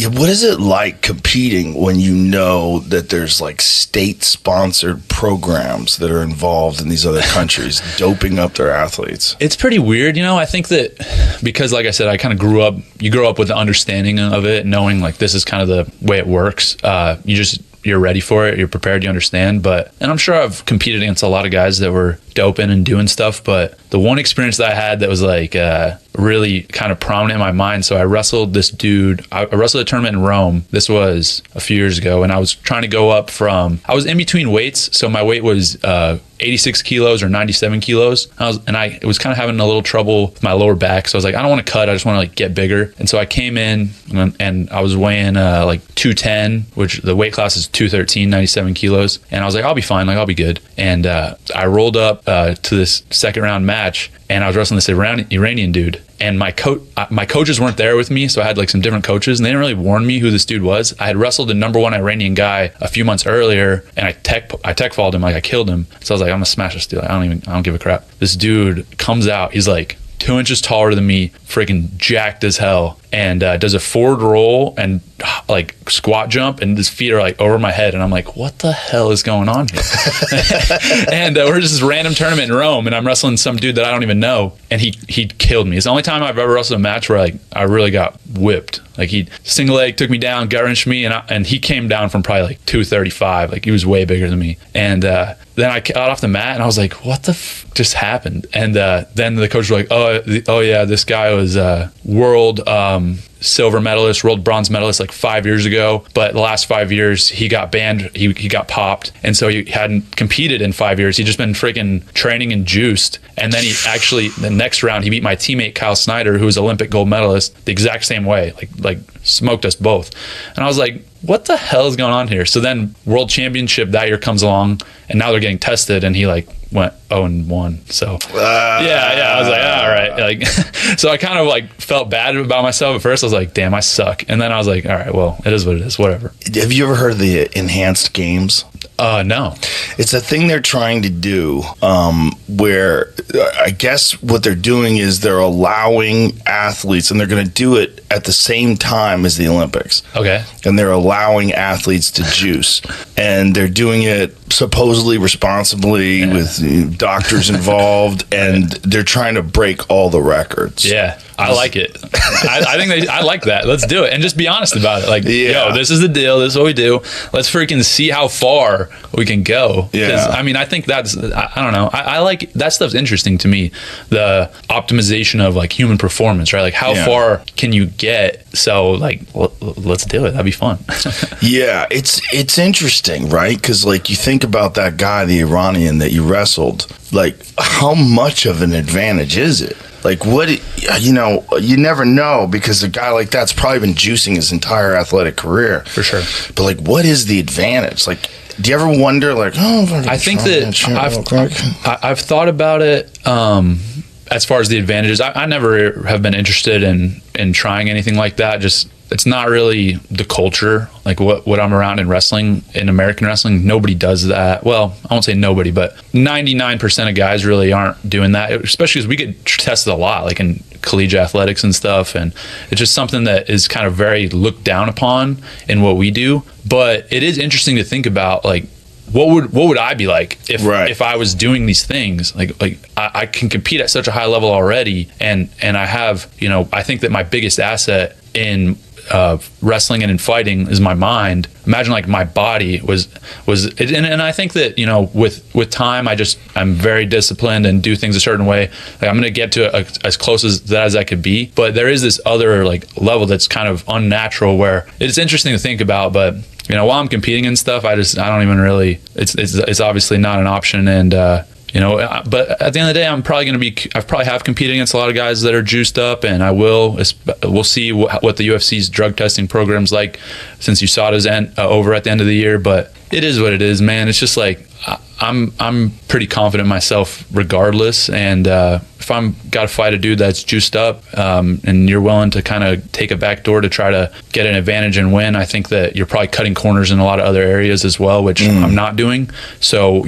Yeah, what is it like competing when you know that there's like state-sponsored programs that are involved in these other countries doping up their athletes? It's pretty weird, you know. I think that because, like I said, I kind of you grow up with the understanding of it, knowing like this is kind of the way it works. You're ready for it, you're prepared, you understand. And I'm sure I've competed against a lot of guys that were doping and doing stuff, but the one experience that I had that was like really kind of prominent in my mind. So I wrestled this dude. I wrestled a tournament in Rome. This was a few years ago, and I was trying to go up from, I was in between weights. So my weight was 86 kilos or 97 kilos. I was kind of having a little trouble with my lower back. So I was like, I don't want to cut. I just want to like get bigger. And so I came in and I was weighing like 210, which the weight class is 213, 97 kilos. And I was like, I'll be fine. Like I'll be good. And I rolled up to this second round match, and I was wrestling this Iranian dude. And my coaches weren't there with me, so I had like some different coaches, and they didn't really warn me who this dude was. I had wrestled the #1 Iranian guy a few months earlier, and I tech falled him, like I killed him. So I was like, I'm gonna smash this dude. Like, I don't give a crap. This dude comes out, he's like 2 inches taller than me, freaking jacked as hell, and does a forward roll and like squat jump, and his feet are like over my head, and I'm like, what the hell is going on here? And we're just this random tournament in Rome, and I'm wrestling some dude that I don't even know, and he killed me. It's the only time I've ever wrestled a match where like I really got whipped. Like he single leg took me down, gut wrenched me, and he came down from probably like 235. Like he was way bigger than me. And then I got off the mat, and I was like, what the just happened? And then the coach was like, oh yeah, this guy was world silver medalist, world bronze medalist like 5 years ago, but the last 5 years he got banned, he got popped, and so he hadn't competed in 5 years. He'd just been freaking training and juiced. And then he actually, the next round, he beat my teammate Kyle Snyder, who was Olympic gold medalist, the exact same way, like smoked us both. And I was like, what the hell is going on here? So then world championship that year comes along, and now they're getting tested, and he like went 0-1. So yeah, I was like, all right. Like, so I kind of like felt bad about myself at first. I was like, damn, I suck. And then I was like, all right, well, it is what it is, whatever. Have you ever heard of the enhanced games? No. It's a thing they're trying to do where I guess what they're doing is they're allowing athletes, and they're going to do it at the same time as the Olympics. Okay. And they're allowing athletes to juice. And they're doing it supposedly responsibly with doctors involved, and they're trying to break all the records. Yeah. I like it. I think I like that. Let's do it and just be honest about it. Like, yo, this is the deal. This is what we do. Let's freaking see how far we can go. Yeah. I mean, I think that's, I don't know. I like that stuff's interesting to me. The optimization of like human performance, right? Like how far can you get? So like, let's do it. That'd be fun. Yeah, it's interesting, right? Because like you think about that guy, the Iranian that you wrestled, like how much of an advantage is it? Like what, you never know, because a guy like that's probably been juicing his entire athletic career. For sure. But like, what is the advantage? Like, do you ever wonder like, I think that I've thought about it as far as the advantages. I never have been interested in trying anything like that. Just, it's not really the culture, like what I'm around in wrestling, in American wrestling. Nobody does that. Well, I won't say nobody, but 99% of guys really aren't doing that, especially because we get tested a lot, like in collegiate athletics and stuff. And it's just something that is kind of very looked down upon in what we do. But it is interesting to think about, like, what would I be like if I was doing these things? Like I can compete at such a high level already, and I have, I think that my biggest asset in wrestling and in fighting is my mind. Imagine like my body was and I think that with time I'm very disciplined and do things a certain way. Like I'm gonna get to as close as I could be, but there is this other like level that's kind of unnatural where it's interesting to think about. But while I'm competing and stuff, I don't even really, it's obviously not an option. And but at the end of the day, I probably have competed against a lot of guys that are juiced up, and we'll see what the UFC's drug testing program's like, since USADA's over at the end of the year. But it is what it is, man. It's just like, I'm pretty confident in myself regardless. And if I'm got to fight a dude that's juiced up, and you're willing to kind of take a back door to try to get an advantage and win, I think that you're probably cutting corners in a lot of other areas as well, which I'm not doing. So,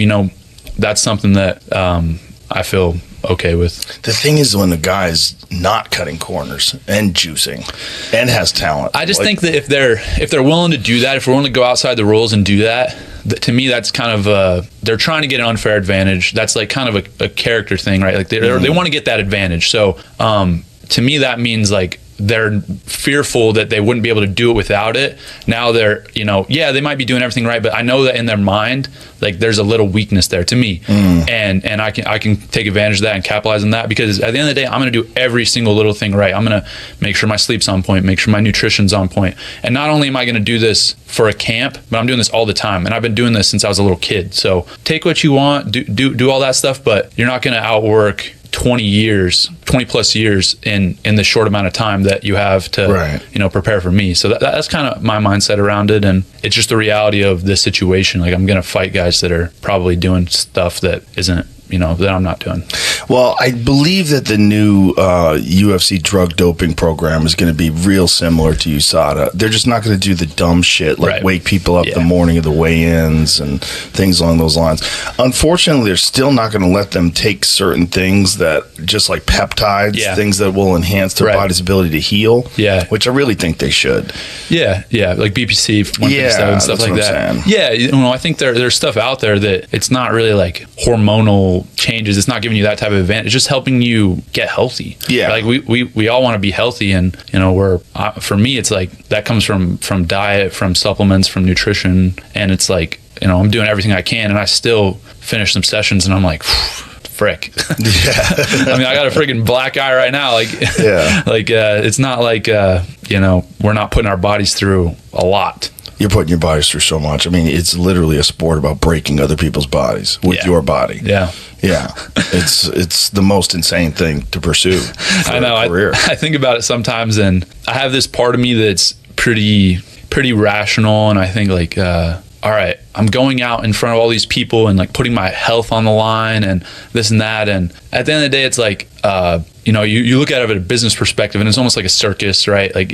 that's something that I feel okay with. The thing is, when the guy's not cutting corners and juicing and has talent, I just think that if they're willing to do that, if we're willing to go outside the rules and do that, to me, that's kind of they're trying to get an unfair advantage. That's like kind of a character thing, right? Like they want to get that advantage. So to me, that means like they're fearful that they wouldn't be able to do it without it. Now they're, they might be doing everything right, but I know that in their mind, like there's a little weakness there to me. And I can take advantage of that and capitalize on that, because at the end of the day, I'm going to do every single little thing right. I'm going to make sure my sleep's on point, make sure my nutrition's on point. And not only am I going to do this for a camp, but I'm doing this all the time. And I've been doing this since I was a little kid. So take what you want, do all that stuff, but you're not going to outwork 20 plus years in the short amount of time that you have to prepare for me. So that's kind of my mindset around it, and it's just the reality of this situation. Like, I'm gonna fight guys that are probably doing stuff that isn't, that I'm not doing. Well, I believe that the new UFC drug doping program is going to be real similar to USADA. They're just not going to do the dumb shit like wake people up the morning of the weigh-ins and things along those lines. Unfortunately, they're still not going to let them take certain things that, just like peptides, things that will enhance their body's ability to heal, which I really think they should. Like BPC, 157, stuff like that. I think there's stuff out there that it's not really like hormonal changes. It's not giving you that type of advantage. It's just helping you get healthy. Like we all want to be healthy, and for me, it's like that comes from diet, from supplements, from nutrition, and it's like, I'm doing everything I can, and I still finish some sessions and I'm like, frick. I mean, I got a freaking black eye right now. Like, it's not like we're not putting our bodies through a lot. You're putting your bodies through so much. I mean, it's literally a sport about breaking other people's bodies with your body. It's the most insane thing to pursue. I know. I think about it sometimes, and I have this part of me that's pretty rational, and I think like, all right, I'm going out in front of all these people and like putting my health on the line and this and that. And at the end of the day, it's like, you look at it at a business perspective, and it's almost like a circus, right? Like,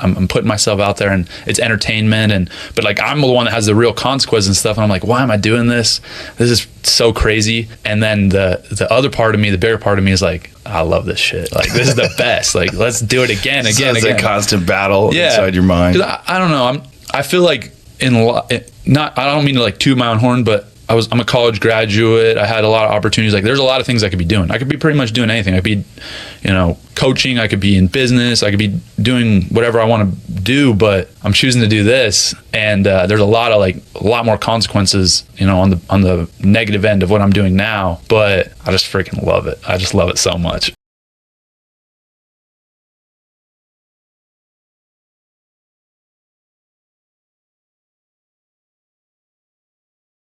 I'm putting myself out there, and it's entertainment, but like, I'm the one that has the real consequences and stuff. And I'm like, why am I doing this? This is so crazy. And then the other part of me, the bigger part of me is like, I love this shit. Like, this is the best. Like, let's do it again. It's a constant battle inside your mind. I don't know. I feel like I don't mean to like toot my own horn, but I'm a college graduate. I had a lot of opportunities. Like, there's a lot of things I could be doing. I could be pretty much doing anything. I could be, coaching. I could be in business. I could be doing whatever I want to do, but I'm choosing to do this. And there's a lot more consequences, on the negative end of what I'm doing now. But I just freaking love it. I just love it so much.